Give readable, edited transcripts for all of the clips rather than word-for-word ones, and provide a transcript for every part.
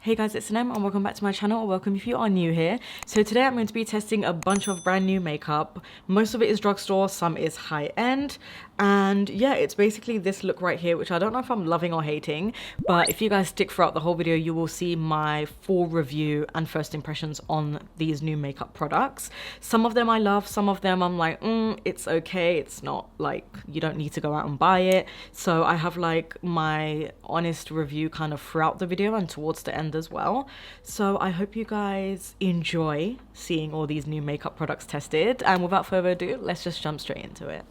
Hey guys, it's sinempr and welcome back to my channel, or welcome if you are new here. So today I'm going to be testing a bunch of brand new makeup. Most of it is drugstore, some is high-end, and yeah, it's basically this look right here, which I don't know if I'm loving or hating, but if you guys stick throughout the whole video, you will see my full review and first impressions on these new makeup products. Some of them I love, some of them I'm like, it's okay, it's not like, you don't need to go out and buy it. So I have like my honest review kind of throughout the video and towards the end as well. So I hope you guys enjoy seeing all these new makeup products tested, and without further ado, let's just jump straight into it.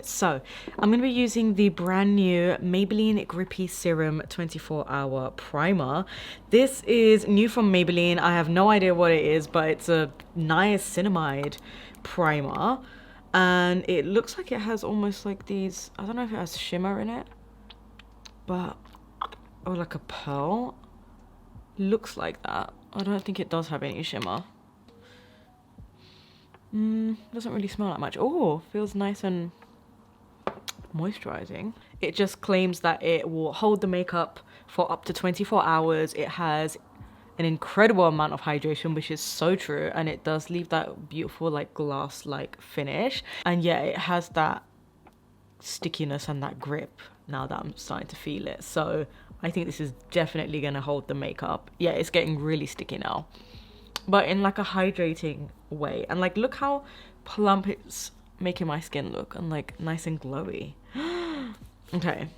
So I'm going to be using the brand new Maybelline Grippy Serum 24-hour primer. This is new from Maybelline. I have no idea what it is, but it's a niacinamide primer, and it looks like it has almost like these, I don't know if it has shimmer in it, but or like a pearl. Looks like that. I don't think it does have any shimmer. Doesn't really smell that much. Oh, feels nice and moisturizing. It just claims that it will hold the makeup for up to 24 hours. It has an incredible amount of hydration, which is so true, and it does leave that beautiful like glass-like finish. And yeah, it has that stickiness and that grip now that I'm starting to feel it. So I think this is definitely gonna hold the makeup. Yeah, it's getting really sticky now, but in like a hydrating way. And like, look how plump it's making my skin look, and like nice and glowy. Okay,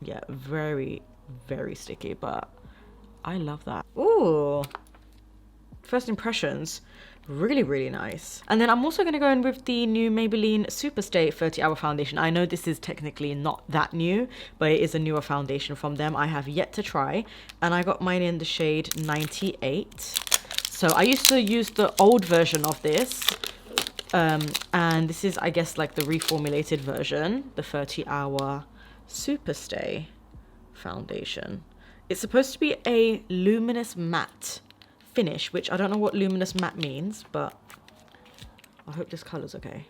yeah, very, very sticky, but I love that. Ooh, first impressions, really, really nice. And then I'm also going to go in with the new Maybelline Superstay 30-hour foundation. I know this is technically not that new, but it is a newer foundation from them. I have yet to try, and I got mine in the shade 98. So I used to use the old version of this, and this is, I guess, like the reformulated version, the 30-hour Superstay foundation. It's supposed to be a luminous matte finish, which I don't know what luminous matte means, but I hope this color's okay.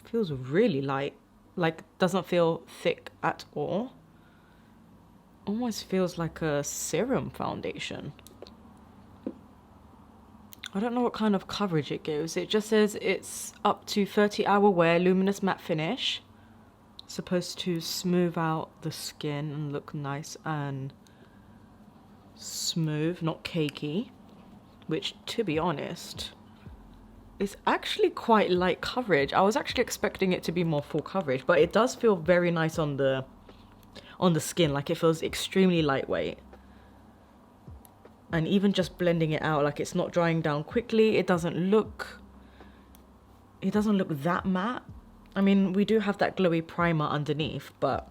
Feels really light, like doesn't feel thick at all. Almost feels like a serum foundation. I don't know what kind of coverage it gives. It just says it's up to 30-hour wear, luminous matte finish. Supposed to smooth out the skin and look nice and smooth, not cakey, which, to be honest, is actually quite light coverage. I was actually expecting it to be more full coverage, but it does feel very nice on the skin. Like, it feels extremely lightweight, and even just blending it out, like, it's not drying down quickly. It doesn't look that matte. I mean, we do have that glowy primer underneath, but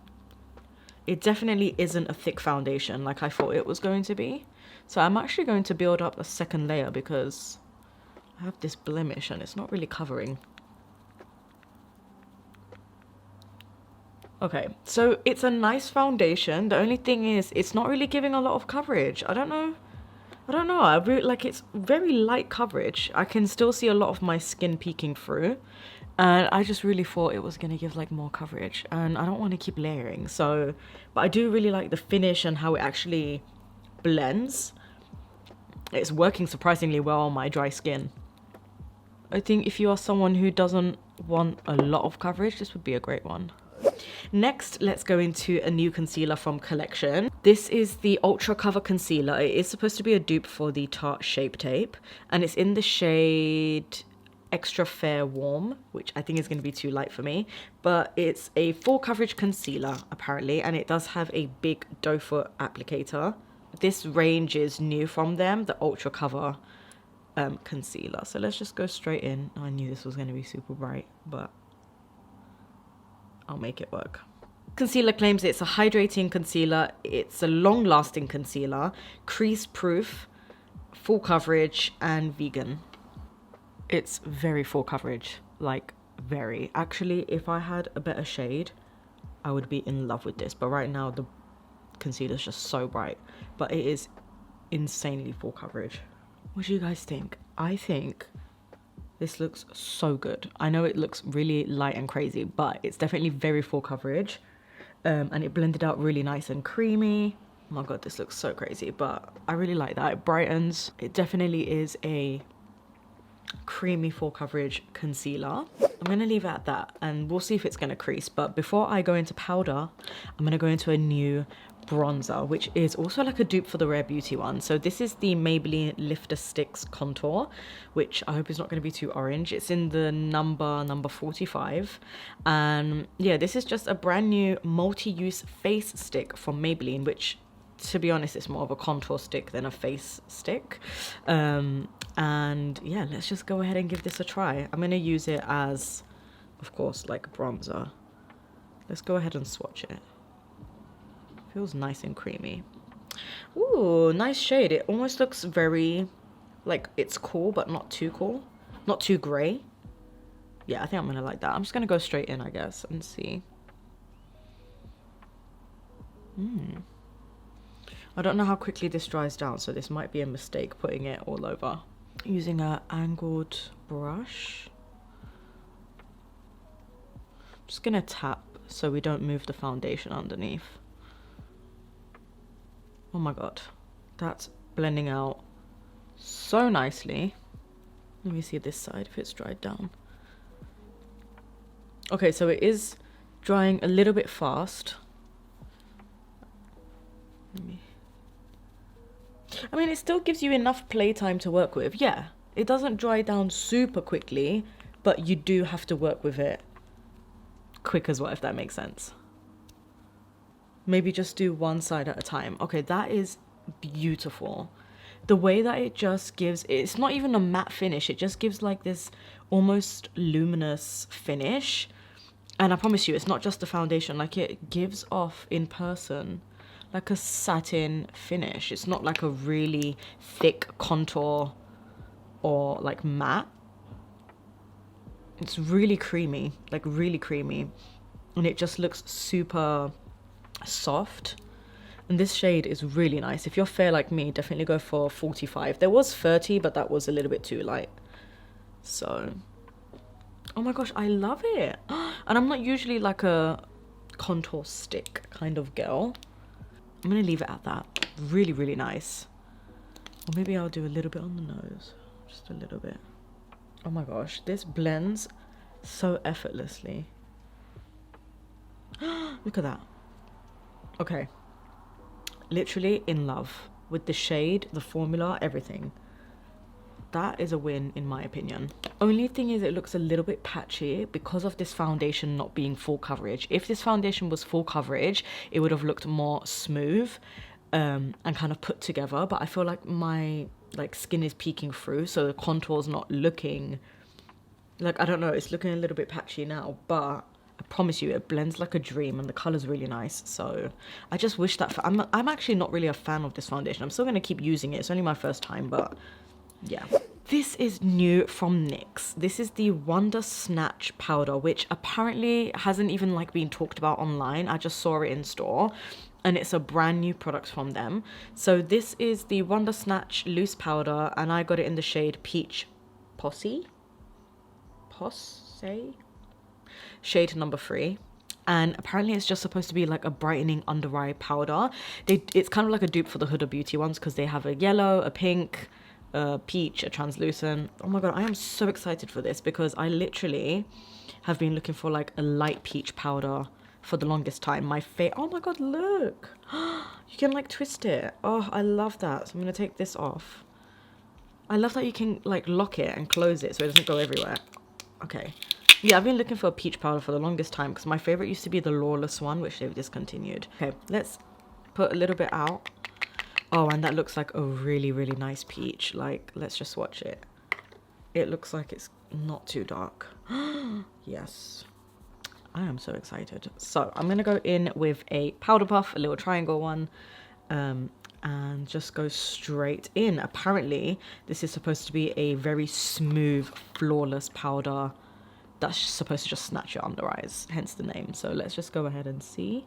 it definitely isn't a thick foundation like I thought it was going to be. So I'm actually going to build up a second layer because I have this blemish and it's not really covering. Okay, so it's a nice foundation. The only thing is it's not really giving a lot of coverage. I don't know. I really, like, it's very light coverage. I can still see a lot of my skin peeking through. And I just really thought it was going to give like more coverage, and I don't want to keep layering. So, but I do really like the finish and how it actually blends. It's working surprisingly well on my dry skin. I think if you are someone who doesn't want a lot of coverage, this would be a great one. Next, let's go into a new concealer from Collection. This is the Ultra Cover Concealer. It is supposed to be a dupe for the Tarte Shape Tape, and it's in the shade Extra Fair Warm, which I think is going to be too light for me, but it's a full coverage concealer apparently, and it does have a big doe foot applicator. This range is new from them, the Ultra Cover concealer. So let's just go straight in. I knew this was going to be super bright, but I'll make it work. Concealer claims it's a hydrating concealer, it's a long-lasting concealer, crease proof, full coverage, and vegan. It's very full coverage, like very. Actually, if I had a better shade, I would be in love with this. But right now, the concealer is just so bright. But it is insanely full coverage. What do you guys think? I think this looks so good. I know it looks really light and crazy, but it's definitely very full coverage. and it blended out really nice and creamy. Oh my god, this looks so crazy, but I really like that. It brightens. It definitely is a creamy full coverage concealer. I'm gonna leave it at that and we'll see if it's gonna crease. But before I go into powder, I'm gonna go into a new bronzer, which is also like a dupe for the Rare Beauty one. So this is the Maybelline Lifter Stix Contour, which I hope is not going to be too orange. It's in the number 45, and yeah, this is just a brand new multi-use face stick from Maybelline, which, to be honest, it's more of a contour stick than a face stick. And yeah, let's just go ahead and give this a try. I'm going to use it as, of course, like a bronzer. Let's go ahead and swatch it. Feels nice and creamy. Ooh, nice shade. It almost looks very, like, it's cool, but not too cool. Not too grey. Yeah, I think I'm going to like that. I'm just going to go straight in, I guess, and see. I don't know how quickly this dries down, so this might be a mistake putting it all over. Using an angled brush. I'm just going to tap so we don't move the foundation underneath. Oh my god, that's blending out so nicely. Let me see this side if it's dried down. Okay, so it is drying a little bit fast. I mean, it still gives you enough playtime to work with. Yeah, it doesn't dry down super quickly, but you do have to work with it quick as well, if that makes sense. Maybe just do one side at a time. Okay, that is beautiful. The way that it just gives, it's not even a matte finish. It just gives like this almost luminous finish. And I promise you, it's not just the foundation. Like, it gives off in person like a satin finish. It's not like a really thick contour or like matte. It's really creamy, like really creamy. And it just looks super soft. And this shade is really nice. If you're fair like me, definitely go for 45. There was 30, but that was a little bit too light. So, oh my gosh, I love it. And I'm not usually like a contour stick kind of girl. I'm gonna leave it at that. Really, really nice. Or maybe I'll do a little bit on the nose. Just a little bit. Oh my gosh, this blends so effortlessly. Look at that. Okay, literally in love with the shade, the formula, everything. That is a win in my opinion. Only thing is, it looks a little bit patchy because of this foundation not being full coverage. If this foundation was full coverage, it would have looked more smooth and kind of put together. But I feel like my skin is peeking through, so the contour's not looking like, I don't know, it's looking a little bit patchy now, but I promise you, it blends like a dream and the color's really nice. So I just wish that, I'm actually not really a fan of this foundation. I'm still going to keep using it. It's only my first time, but yeah. This is new from NYX. This is the Wonder Snatch powder, which apparently hasn't even been talked about online. I just saw it in store and it's a brand new product from them. So this is the Wonder Snatch loose powder and I got it in the shade Peach Posse? Shade number 3, and apparently it's just supposed to be like a brightening under eye powder. It's kind of like a dupe for the Huda Beauty ones because they have a yellow, a pink, a peach, a translucent. Oh my god, I am so excited for this because I literally have been looking for like a light peach powder for the longest time. Oh my god, look. You can like twist it. Oh, I love that. So I'm gonna take this off. I love that you can like lock it and close it so it doesn't go everywhere. Okay. Yeah, I've been looking for a peach powder for the longest time because my favorite used to be the Lawless one, which they've discontinued. Okay, let's put a little bit out. Oh, and that looks like a really, really nice peach. Like, let's just watch it. It looks like it's not too dark. Yes. I am so excited. So I'm going to go in with a powder puff, a little triangle one, and just go straight in. Apparently, this is supposed to be a very smooth, flawless powder that's supposed to just snatch your under eyes, hence the name. So let's just go ahead and see.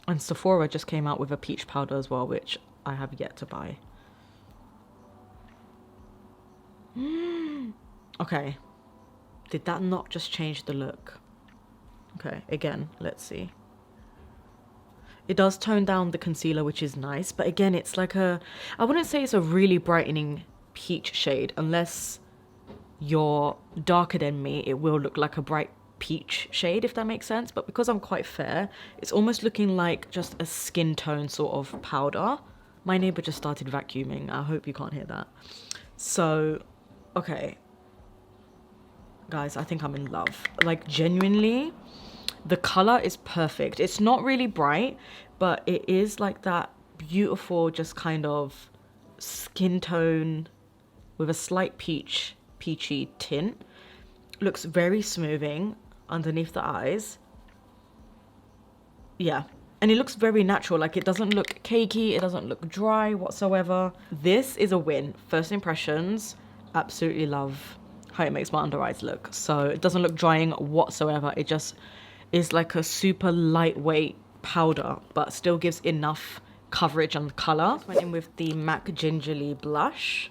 And Sephora just came out with a peach powder as well, which I have yet to buy. Okay. Did that not just change the look? Okay, again, let's see. It does tone down the concealer, which is nice. But again, it's like a... I wouldn't say it's a really brightening peach shade. Unless you're darker than me, it will look like a bright peach shade, if that makes sense. But because I'm quite fair, it's almost looking like just a skin tone sort of powder. My neighbor just started vacuuming. I hope you can't hear that. So, okay. Guys, I think I'm in love. Like, genuinely, the color is perfect. It's not really bright, but it is like that beautiful, just kind of skin tone with a slight peachy tint. Looks very smoothing underneath the eyes. Yeah. And it looks very natural. Like, it doesn't look cakey. It doesn't look dry whatsoever. This is a win. First impressions, absolutely love how it makes my under eyes look. So it doesn't look drying whatsoever. It just is like a super lightweight powder, but still gives enough coverage and color. Went in with the MAC Gingerly blush.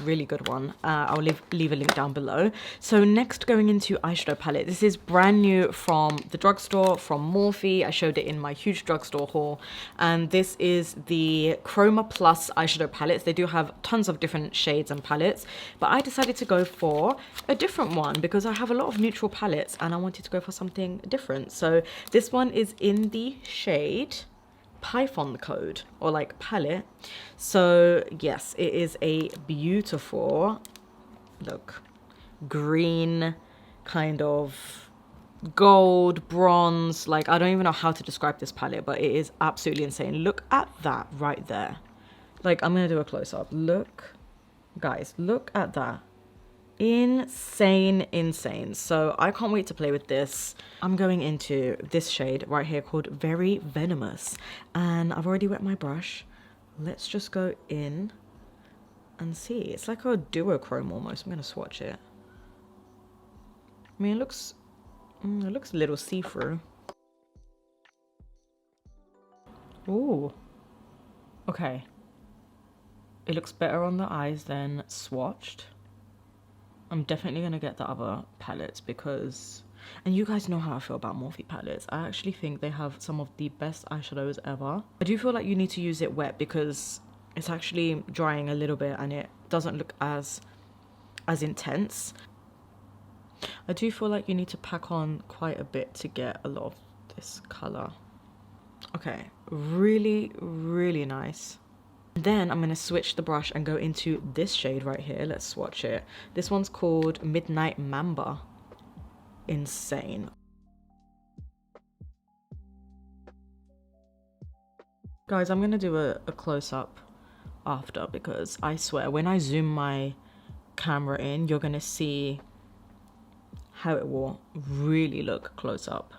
Really good one. I'll leave a link down below. So next, going into eyeshadow palette. This is brand new from the drugstore, from Morphe. I showed it in my huge drugstore haul. And this is the ChromaPlus eyeshadow palettes. They do have tons of different shades and palettes, but I decided to go for a different one because I have a lot of neutral palettes and I wanted to go for something different. So this one is in the shade Python code, or like palette. So yes, it is a beautiful, look, green, kind of gold, bronze. Like, I don't even know how to describe this palette, but it is absolutely insane. Look at that right there. Like, I'm gonna do a close-up. Look, guys, look at that. Insane. So I can't wait to play with this. I'm going into this shade right here called Very Venomous, and I've already wet my brush. Let's just go in and see. It's like a duochrome almost. I'm gonna swatch it. I mean, it looks a little see-through. Ooh, okay, it looks better on the eyes than swatched. I'm definitely going to get the other palettes because... And you guys know how I feel about Morphe palettes. I actually think they have some of the best eyeshadows ever. I do feel like you need to use it wet because it's actually drying a little bit and it doesn't look as intense. I do feel like you need to pack on quite a bit to get a lot of this colour. Okay, really nice. Then I'm going to switch the brush and go into this shade right here. Let's swatch it. This one's called Midnight Mamba. Insane. Guys, I'm going to do a close-up after because I swear when I zoom my camera in, you're going to see how it will really look close up.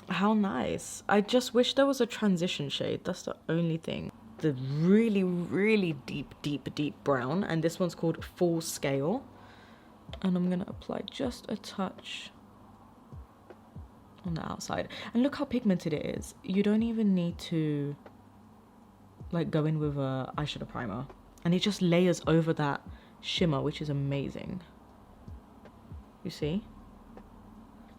How nice. I just wish there was a transition shade. That's the only thing. The really deep brown, and this one's called Full Scale. And I'm gonna apply just a touch on the outside. And look how pigmented it is. You don't even need to like go in with a eyeshadow primer, and it just layers over that shimmer, which is amazing. You see?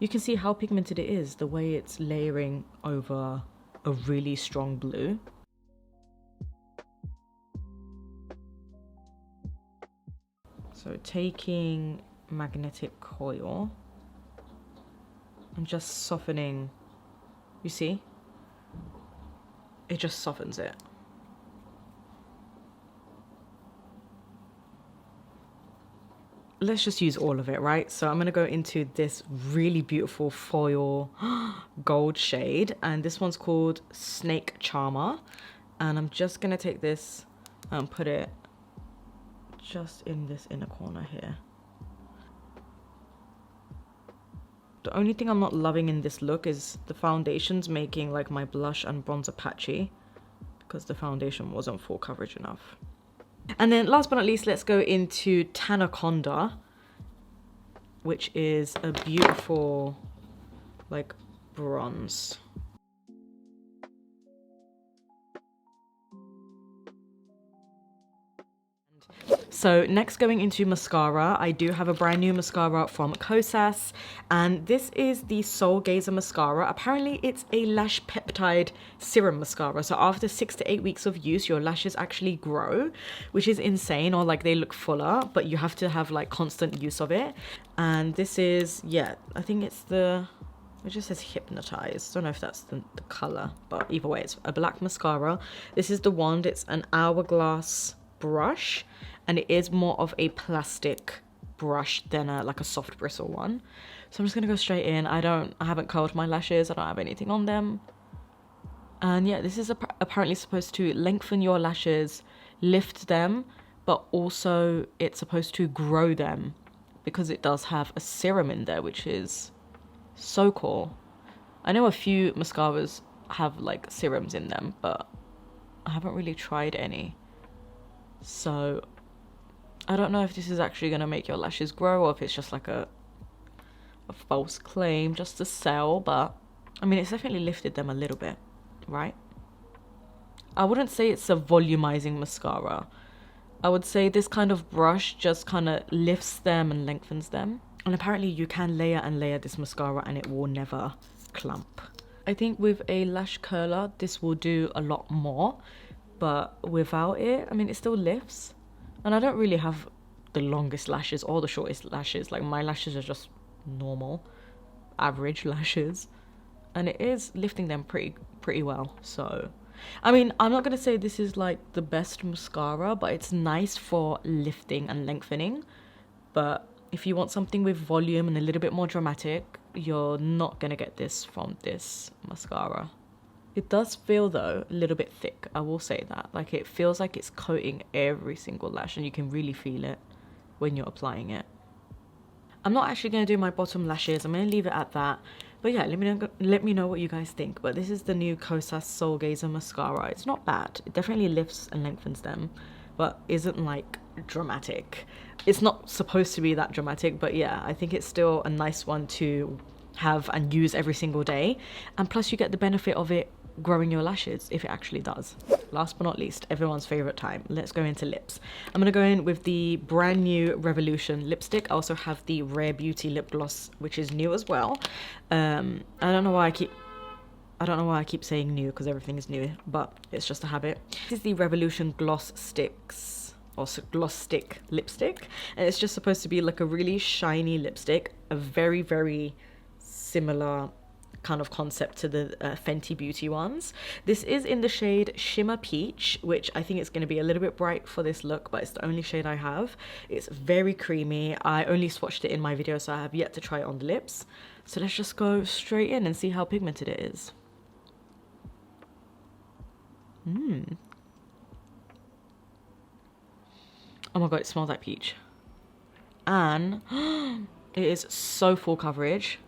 You can see how pigmented it is, the way it's layering over a really strong blue. So taking magnetic coil and just softening, you see? It just softens it. Let's just use all of it, right? So I'm going to go into this really beautiful foil gold shade, and this one's called Snake Charmer, and I'm just going to take this and put it just in this inner corner here. The only thing I'm not loving in this look is the foundation's making like my blush and bronzer patchy because the foundation wasn't full coverage enough. And then last but not least, let's go into Tanaconda, which is a beautiful like bronze. So next, going into mascara, I do have a brand new mascara from Kosas, and this is the Soulgazer mascara. Apparently it's a Lash-Peptide serum mascara, so after 6 to 8 weeks of use your lashes actually grow, which is insane, or like they look fuller, but you have to have like constant use of it. And this is, yeah, I think it's the, it just says hypnotized. Don't know if that's the color, but either way, it's a black mascara. This is the wand. It's an hourglass brush, and it is more of a plastic brush than like a soft bristle one. So I'm just gonna go straight in. I haven't curled my lashes. I don't have anything on them. And yeah, this is apparently supposed to lengthen your lashes, lift them, but also it's supposed to grow them because it does have a serum in there, which is so cool. I know a few mascaras have like serums in them, but I haven't really tried any. So I don't know if this is actually going to make your lashes grow or if it's just like a false claim just to sell, but I mean, it's definitely lifted them a little bit, right? I wouldn't say it's a volumizing mascara. I would say this kind of brush just kind of lifts them and lengthens them. And apparently you can layer and layer this mascara and it will never clump. I think with a lash curler, this will do a lot more, but without it, I mean, it still lifts. And I don't really have the longest lashes or the shortest lashes. Like my lashes are just normal, average lashes. And it is lifting them pretty well. So, I mean, I'm not going to say this is like the best mascara, but it's nice for lifting and lengthening. But if you want something with volume and a little bit more dramatic, you're not going to get this from this mascara. It does feel, though, a little bit thick. I will say that. Like, it feels like it's coating every single lash, and you can really feel it when you're applying it. I'm not actually going to do my bottom lashes. I'm going to leave it at that. But yeah, let me know what you guys think. But this is the new Kosas Soulgazer mascara. It's not bad. It definitely lifts and lengthens them, but isn't like dramatic. It's not supposed to be that dramatic, but yeah, I think it's still a nice one to have and use every single day. And plus you get the benefit of it growing your lashes if it actually does. Last but not least, everyone's favorite time, let's go into lips. I'm gonna go in with the brand new Revolution lipstick. I also have the Rare Beauty lip gloss, which is new as well. I don't know why I keep saying new, because everything is new, but it's just a habit. This is the Revolution Gloss Stix, or Gloss Stick lipstick, and it's just supposed to be like a really shiny lipstick, a very, very similar kind of concept to the Fenty Beauty ones. This is in the shade Shimmer Peach, which I think it's going to be a little bit bright for this look, but it's the only shade I have. It's very creamy. I only swatched it in my video, so I have yet to try it on the lips. So let's just go straight in and see how pigmented it is. Oh my god, it smells like peach. And it is so full coverage.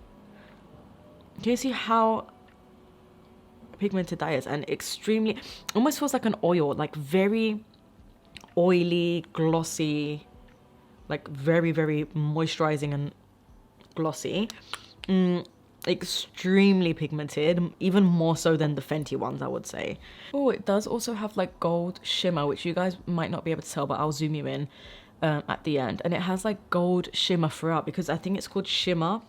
Can you see how pigmented that is? And extremely, almost feels like an oil, like very oily, glossy, like very, very moisturizing and glossy. Extremely pigmented, even more so than the Fenty ones, I would say. Oh, it does also have like gold shimmer, which you guys might not be able to tell, but I'll zoom you in at the end. And it has like gold shimmer throughout, because I think it's called Shimmer.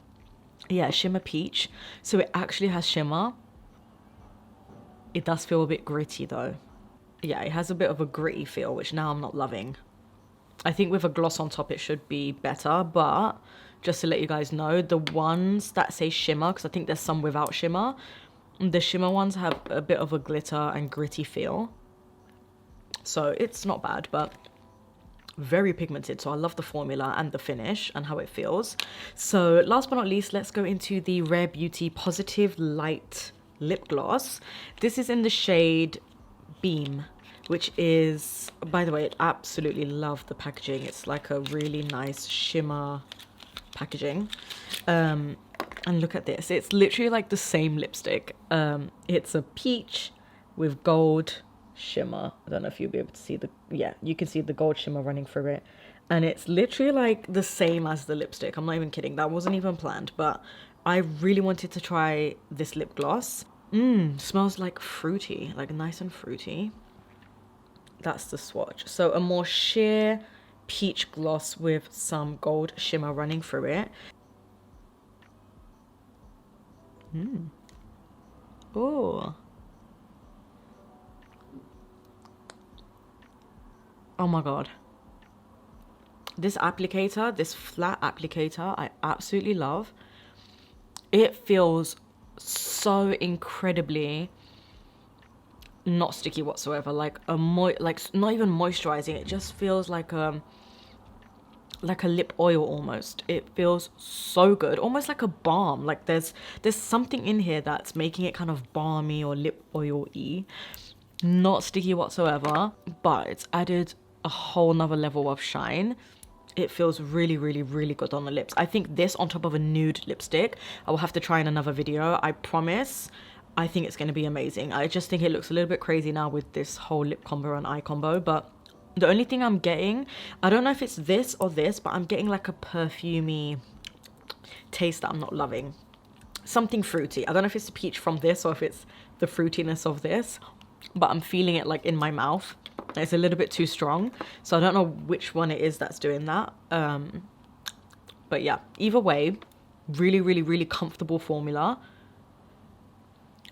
Yeah, Shimmer Peach. So it actually has shimmer. It does feel a bit gritty though. Yeah, it has a bit of a gritty feel, which now I'm not loving. I think with a gloss on top it should be better, but just to let you guys know, the ones that say shimmer, because I think there's some without shimmer, the shimmer ones have a bit of a glitter and gritty feel. So it's not bad, but very pigmented. So I love the formula and the finish and how it feels. So last but not least, let's go into the Rare Beauty Positive Light lip gloss. This is in the shade Beam, which is, by the way, I absolutely love the packaging. It's like a really nice shimmer packaging. And look at this, it's literally like the same lipstick. It's a peach with gold shimmer. I don't know if you'll be able to see the, yeah, you can see the gold shimmer running through it, and it's literally like the same as the lipstick. I'm not even kidding, that wasn't even planned, but I really wanted to try this lip gloss. Smells like fruity, like nice and fruity. That's the swatch. So a more sheer peach gloss with some gold shimmer running through it. Oh. Oh my god. This applicator, this flat applicator, I absolutely love. It feels so incredibly not sticky whatsoever. Like like not even moisturizing. It just feels like a lip oil almost. It feels so good, almost like a balm. Like there's something in here that's making it kind of balmy or lip oil-y. Not sticky whatsoever, but it's added a whole nother level of shine. It feels really, really, really good on the lips. I think this on top of a nude lipstick, I will have to try in another video, I promise. I think it's going to be amazing. I just think it looks a little bit crazy now with this whole lip combo and eye combo, but the only thing I'm getting, I don't know if it's this or this, but I'm getting like a perfumey taste that I'm not loving. Something fruity. I don't know if it's the peach from this or if it's the fruitiness of this, but I'm feeling it like in my mouth. It's a little bit too strong, so I don't know which one it is that's doing that. But yeah, either way, really, really, really comfortable formula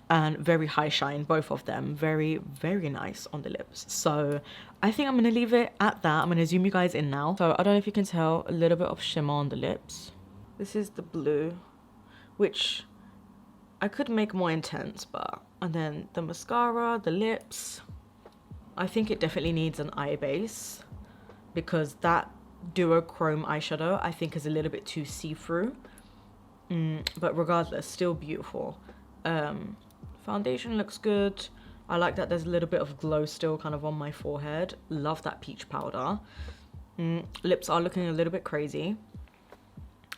and very high shine, both of them. Very, very nice on the lips. So I think I'm gonna leave it at that. I'm gonna zoom you guys in now. So I don't know if you can tell, a little bit of shimmer on the lips. This is the blue, which I could make more intense, but, and then the mascara, the lips. I think it definitely needs an eye base because that duochrome eyeshadow I think is a little bit too see-through. But regardless, still beautiful. Foundation looks good. I like that there's a little bit of glow still kind of on my forehead. Love that peach powder. Lips are looking a little bit crazy.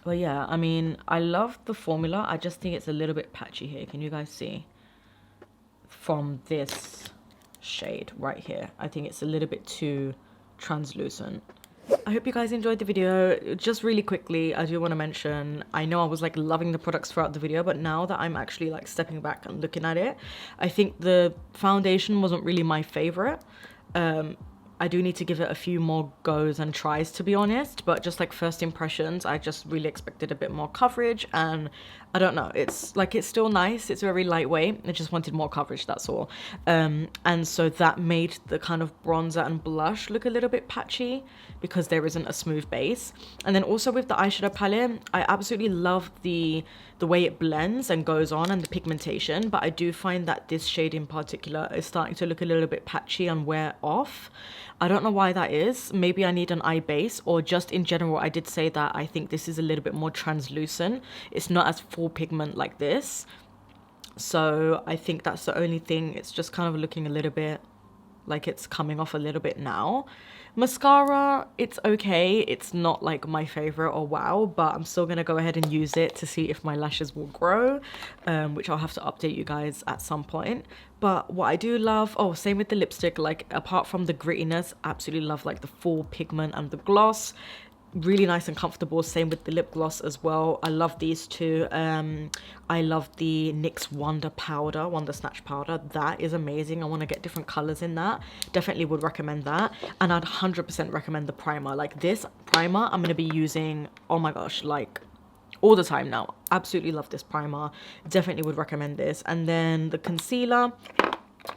But yeah, I mean, I love the formula. I just think it's a little bit patchy here. Can you guys see? From this shade right here, I think it's a little bit too translucent. I hope you guys enjoyed the video. Just really quickly, I do want to mention, I know I was like loving the products throughout the video, but now that I'm actually like stepping back and looking at it, I think the foundation wasn't really my favorite. I do need to give it a few more goes and tries, to be honest, but just like first impressions, I just really expected a bit more coverage, and I don't know, it's like, it's still nice, it's very lightweight, I just wanted more coverage, that's all. And so that made the kind of bronzer and blush look a little bit patchy because there isn't a smooth base. And then also with the eyeshadow palette, I absolutely love the way it blends and goes on and the pigmentation, but I do find that this shade in particular is starting to look a little bit patchy and wear off. I don't know why that is. Maybe I need an eye base, or just in general, I did say that I think this is a little bit more translucent. It's not as full pigment like this. So I think that's the only thing. It's just kind of looking a little bit like it's coming off a little bit now. Mascara, it's okay. It's not like my favorite or wow, but I'm still gonna go ahead and use it to see if my lashes will grow, which I'll have to update you guys at some point. But what I do love, oh, same with the lipstick, like apart from the grittiness, absolutely love like the full pigment and the gloss. Really nice and comfortable. Same with the lip gloss as well. I love these two. I love the NYX Wonder Snatch powder. That is amazing. I want to get different colors in that. Definitely would recommend that. And I'd 100% recommend the primer. Like this primer I'm going to be using, oh my gosh, like all the time now. Absolutely love this primer. Definitely would recommend this. And then the concealer,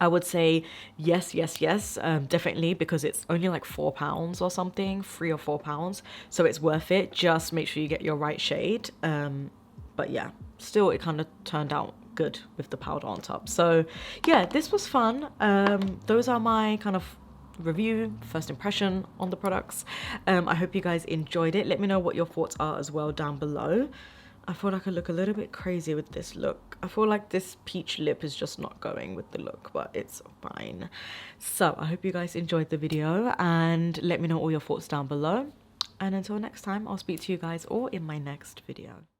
I would say yes, definitely, because it's only like £4 or something, £3 or £4, so it's worth it. Just make sure you get your right shade. But yeah, still it kind of turned out good with the powder on top. So yeah, this was fun. Those are my kind of review, first impression on the products. I hope you guys enjoyed it. Let me know what your thoughts are as well down below. I feel like I look a little bit crazy with this look. I feel like this peach lip is just not going with the look, but it's fine. So I hope you guys enjoyed the video, and let me know all your thoughts down below. And until next time, I'll speak to you guys all in my next video.